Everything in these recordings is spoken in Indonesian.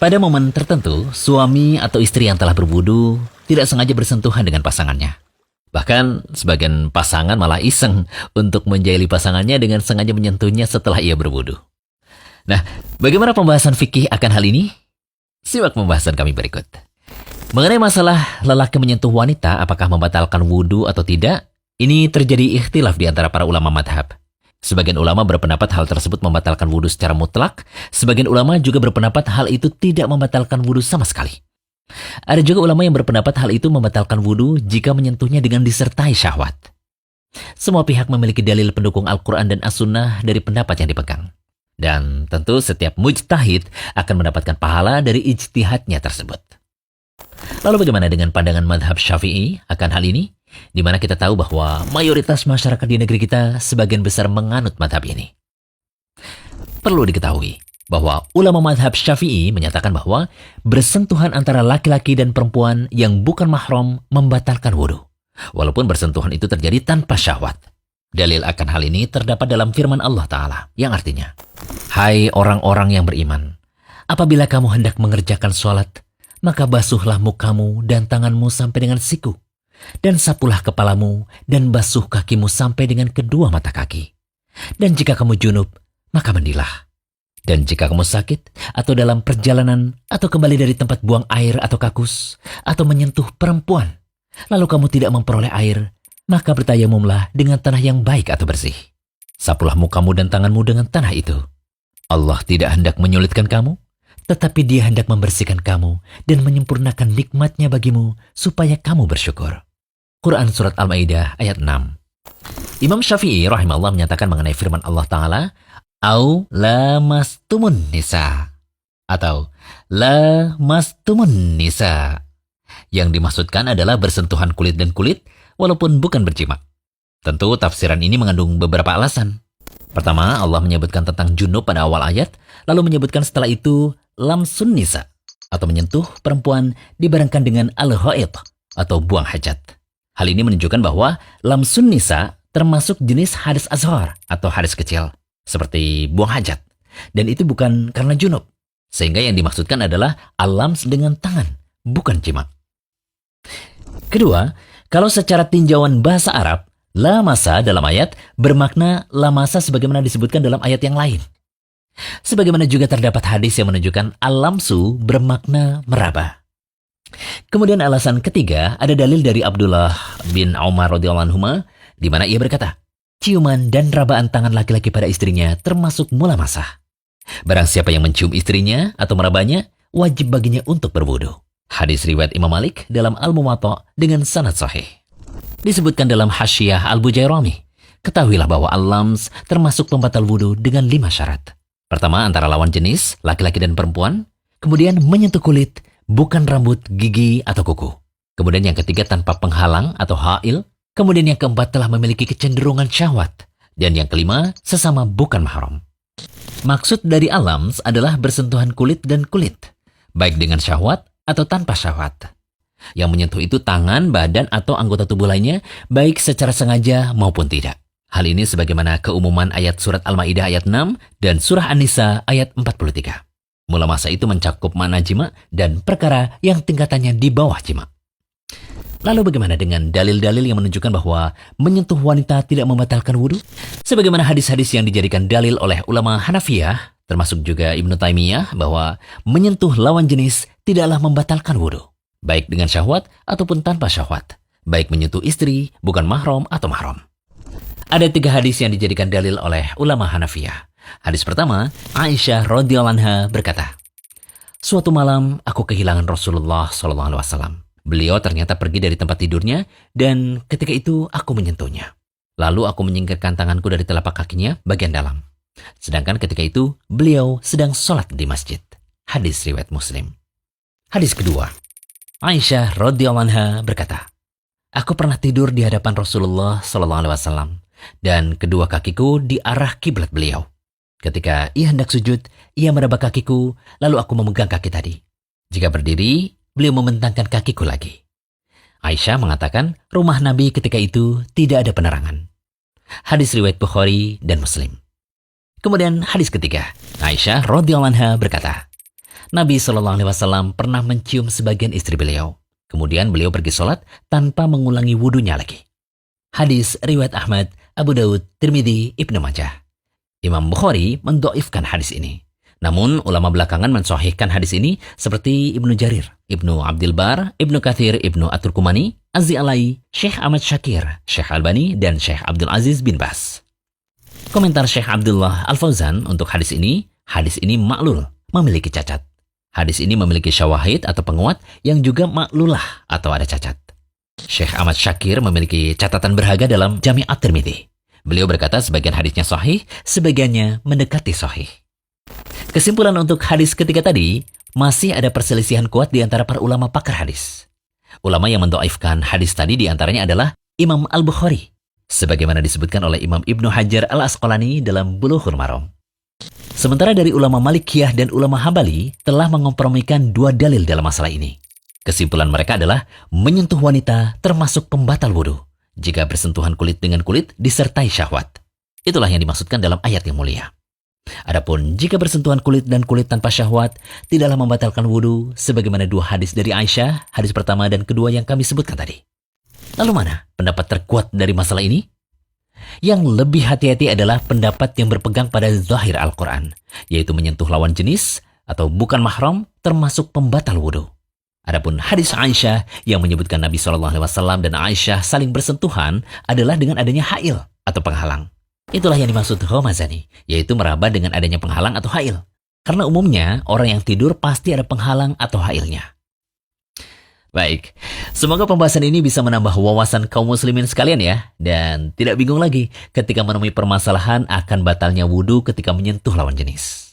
Pada momen tertentu, suami atau istri yang telah berwudu tidak sengaja bersentuhan dengan pasangannya. Bahkan, sebagian pasangan malah iseng untuk menjahili pasangannya dengan sengaja menyentuhnya setelah ia berwudu. Nah, bagaimana pembahasan fikih akan hal ini? Simak pembahasan kami berikut. Mengenai masalah lelaki menyentuh wanita apakah membatalkan wudu atau tidak, ini terjadi ikhtilaf di antara para ulama madhab. Sebagian ulama berpendapat hal tersebut membatalkan wudu secara mutlak, sebagian ulama juga berpendapat hal itu tidak membatalkan wudu sama sekali. Ada juga ulama yang berpendapat hal itu membatalkan wudu jika menyentuhnya dengan disertai syahwat. Semua pihak memiliki dalil pendukung Al-Quran dan As-Sunnah dari pendapat yang dipegang. Dan tentu setiap mujtahid akan mendapatkan pahala dari ijtihadnya tersebut. Lalu bagaimana dengan pandangan madhab Syafi'i akan hal ini? Di mana kita tahu bahwa mayoritas masyarakat di negeri kita sebagian besar menganut madhab ini. Perlu diketahui bahwa ulama madhab Syafi'i menyatakan bahwa bersentuhan antara laki-laki dan perempuan yang bukan mahram membatalkan wudu, walaupun bersentuhan itu terjadi tanpa syahwat. Dalil akan hal ini terdapat dalam firman Allah Ta'ala yang artinya, "Hai orang-orang yang beriman, apabila kamu hendak mengerjakan sholat, maka basuhlah mukamu dan tanganmu sampai dengan siku, dan sapulah kepalamu dan basuh kakimu sampai dengan kedua mata kaki. Dan jika kamu junub, maka mandilah. Dan jika kamu sakit, atau dalam perjalanan, atau kembali dari tempat buang air atau kakus, atau menyentuh perempuan, lalu kamu tidak memperoleh air, maka bertayamumlah dengan tanah yang baik atau bersih. Sapulah mukamu dan tanganmu dengan tanah itu. Allah tidak hendak menyulitkan kamu, tetapi Dia hendak membersihkan kamu dan menyempurnakan nikmatnya bagimu supaya kamu bersyukur." Quran Surat Al-Ma'idah ayat 6. Imam Syafi'i rahimahullah menyatakan mengenai firman Allah Ta'ala, "Au lamastumun nisa" atau lamastumun nisa. Yang dimaksudkan adalah bersentuhan kulit dan kulit walaupun bukan berjima. Tentu tafsiran ini mengandung beberapa alasan. Pertama, Allah menyebutkan tentang junub pada awal ayat, lalu menyebutkan setelah itu lamsun nisa atau menyentuh perempuan dibarengkan dengan al-haid atau buang hajat. Hal ini menunjukkan bahwa lamsun nisa termasuk jenis hadas azhar atau hadas kecil, seperti buang hajat. Dan itu bukan karena junub. Sehingga yang dimaksudkan adalah al-lams dengan tangan, bukan jima. Kedua, kalau secara tinjauan bahasa Arab, lamasa dalam ayat bermakna lamasa sebagaimana disebutkan dalam ayat yang lain. Sebagaimana juga terdapat hadis yang menunjukkan al-lamsu bermakna meraba. Kemudian alasan ketiga, ada dalil dari Abdullah bin Umar radhiyallahu anhuma di mana ia berkata, ciuman dan rabaan tangan laki-laki pada istrinya termasuk mulamasah. Barang siapa yang mencium istrinya atau merabanya, wajib baginya untuk berwudu. Hadis riwayat Imam Malik dalam Al-Muwatta dengan sanad sahih. Disebutkan dalam Hasyiyah Al-Bujairami, ketahuilah bahwa al-lams termasuk pembatal wudu dengan 5 syarat. Pertama, antara lawan jenis, laki-laki dan perempuan. Kemudian menyentuh kulit, bukan rambut, gigi, atau kuku. Kemudian yang ketiga tanpa penghalang atau hail. Kemudian yang keempat telah memiliki kecenderungan syahwat. Dan yang kelima, sesama bukan mahram. Maksud dari al-lams adalah bersentuhan kulit dan kulit, baik dengan syahwat atau tanpa syahwat. Yang menyentuh itu tangan, badan, atau anggota tubuh lainnya, baik secara sengaja maupun tidak. Hal ini sebagaimana keumuman ayat surat Al-Ma'idah ayat 6 dan surah An-Nisa ayat 43. Mula masa itu mencakup makna jima dan perkara yang tingkatannya di bawah jima. Lalu bagaimana dengan dalil-dalil yang menunjukkan bahwa menyentuh wanita tidak membatalkan wudu? Sebagaimana hadis-hadis yang dijadikan dalil oleh ulama Hanafiyah, termasuk juga Ibnu Taimiyah, bahwa menyentuh lawan jenis tidaklah membatalkan wudu, baik dengan syahwat ataupun tanpa syahwat, baik menyentuh istri, bukan mahram atau mahram. Ada 3 hadis yang dijadikan dalil oleh ulama Hanafiyah. Hadis pertama, Aisyah radhiyallahu anha berkata, "Suatu malam aku kehilangan Rasulullah SAW. Beliau ternyata pergi dari tempat tidurnya dan ketika itu aku menyentuhnya. Lalu aku menyingkirkan tanganku dari telapak kakinya bagian dalam. Sedangkan ketika itu beliau sedang sholat di masjid." Hadis riwayat Muslim. Hadis kedua, Aisyah radhiyallahu anha berkata, "Aku pernah tidur di hadapan Rasulullah SAW dan kedua kakiku di arah kiblat beliau. Ketika ia hendak sujud, ia meraba kakiku, lalu aku memegang kaki tadi. Jika berdiri, beliau membentangkan kakiku lagi." Aisyah mengatakan rumah Nabi ketika itu tidak ada penerangan. Hadis riwayat Bukhari dan Muslim. Kemudian hadis ketiga, Aisyah radhiyallahu anha berkata, Nabi Shallallahu Alaihi Wasallam pernah mencium sebagian istri beliau. Kemudian beliau pergi sholat tanpa mengulangi wudunya lagi. Hadis riwayat Ahmad, Abu Daud, Tirmidzi, Ibnu Majah. Imam Bukhari mendoifkan hadis ini. Namun ulama belakangan mensahihkan hadis ini seperti Ibnu Jarir, Ibnu Abdul Bar, Ibnu Katsir, Ibnu At-Turkumani, Az-Zi'alai, Syekh Ahmad Syakir, Syekh Albani, dan Syekh Abdul Aziz bin Bas. Komentar Syekh Abdullah Al-Fauzan untuk hadis ini maklul, memiliki cacat. Hadis ini memiliki syawahid atau penguat yang juga maklulah atau ada cacat. Syekh Ahmad Syakir memiliki catatan berharga dalam Jami' At-Tirmidzi. Beliau berkata sebagian hadisnya sahih, sebagiannya mendekati sahih. Kesimpulan untuk hadis ketiga tadi, masih ada perselisihan kuat di antara para ulama pakar hadis. Ulama yang mendoifkan hadis tadi di antaranya adalah Imam Al-Bukhari, sebagaimana disebutkan oleh Imam Ibnu Hajar Al-Asqalani dalam Bulughul Maram. Sementara dari ulama Malikiyah dan ulama Hambali telah mengkompromikan dua dalil dalam masalah ini. Kesimpulan mereka adalah menyentuh wanita termasuk pembatal wudu jika bersentuhan kulit dengan kulit disertai syahwat. Itulah yang dimaksudkan dalam ayat yang mulia. Adapun jika bersentuhan kulit dan kulit tanpa syahwat tidaklah membatalkan wudu sebagaimana dua hadis dari Aisyah, hadis pertama dan kedua yang kami sebutkan tadi. Lalu mana pendapat terkuat dari masalah ini? Yang lebih hati-hati adalah pendapat yang berpegang pada zahir Al-Quran, yaitu menyentuh lawan jenis atau bukan mahram termasuk pembatal wudu. Adapun hadis Aisyah yang menyebutkan Nabi SAW dan Aisyah saling bersentuhan adalah dengan adanya hail atau penghalang. Itulah yang dimaksud Ghamazani, yaitu meraba dengan adanya penghalang atau hail. Karena umumnya orang yang tidur pasti ada penghalang atau hailnya. Baik, semoga pembahasan ini bisa menambah wawasan kaum muslimin sekalian ya. Dan tidak bingung lagi ketika menemui permasalahan akan batalnya wudu ketika menyentuh lawan jenis.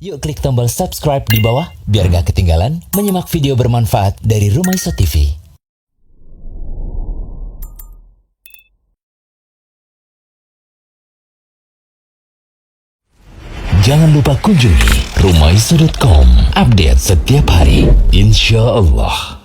Yuk klik tombol subscribe di bawah biar gak ketinggalan menyimak video bermanfaat dari Rumaiso TV. Jangan lupa kunjungi rumaiso.com, update setiap hari, insya Allah.